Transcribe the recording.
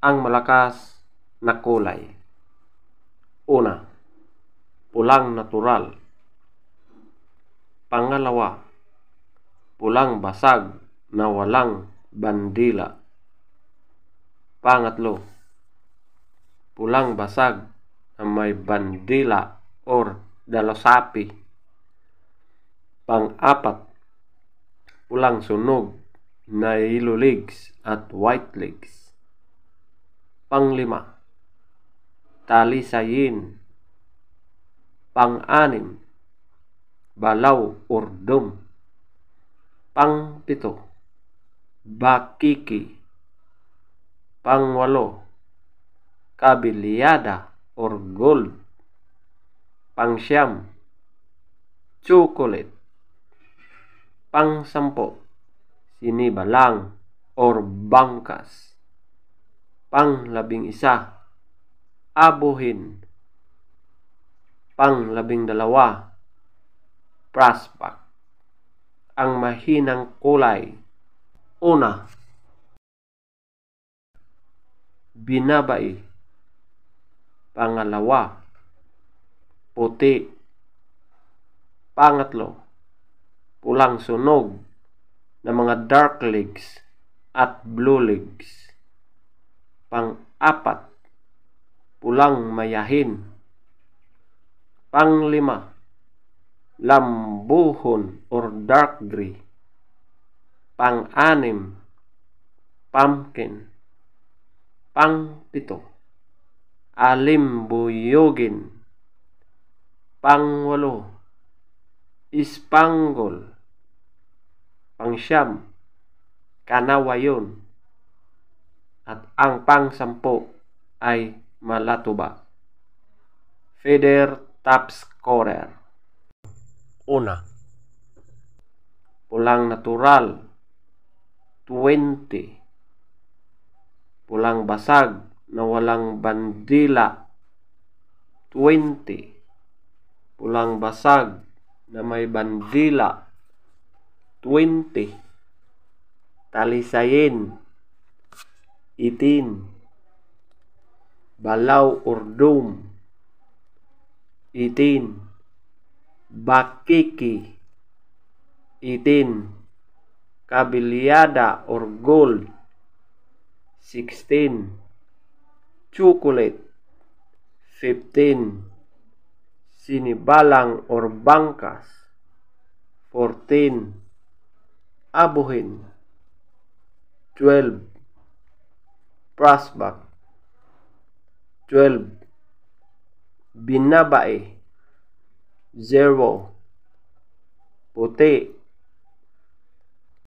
ang malakas na kulay. Una, pulang natural. Pangalawa, pulang basag na walang bandila. Pangatlo, pulang basag na may bandila or dalosapi. Pang-apat, pulang sunog na yellow legs at white legs. Panglima, talisayin. Pang-anim, balaw or dum. Pang-pito, bakiki. Pang-walo, kabilyada or gold. Pang-siyam, chocolate. Pang-sampo, sinibalang or bangkas. Pang-labing isa, abuhin. Pang-labing dalawa, praspak. Ang mahinang kulay. Una, binabai. Pangalawa, puti. Pangatlo, pulang sunog na mga dark legs at blue legs. Pang-apat, pulang mayahin. Panglima, lambuhon or dark gray. Pang-anim, pumpkin. Pang-pito, alimbuyogin. Pang-walo, ispanggol. Pang-siyam, kanawayon. At ang pang-sampo ay malatuba. Feather top scorer. Una, pulang natural, 20. Pulang basag na walang bandila, 20. Pulang basag na may bandila, 20. Talisayin, 18. Balaw or dome, 18. Bakiki, 18. Kabilyada or gold, 16. Chocolate, 15. Sinibalang or bangkas, 14. Abuhin, 12. Prasbak, 12. Binabae, 0. Puti,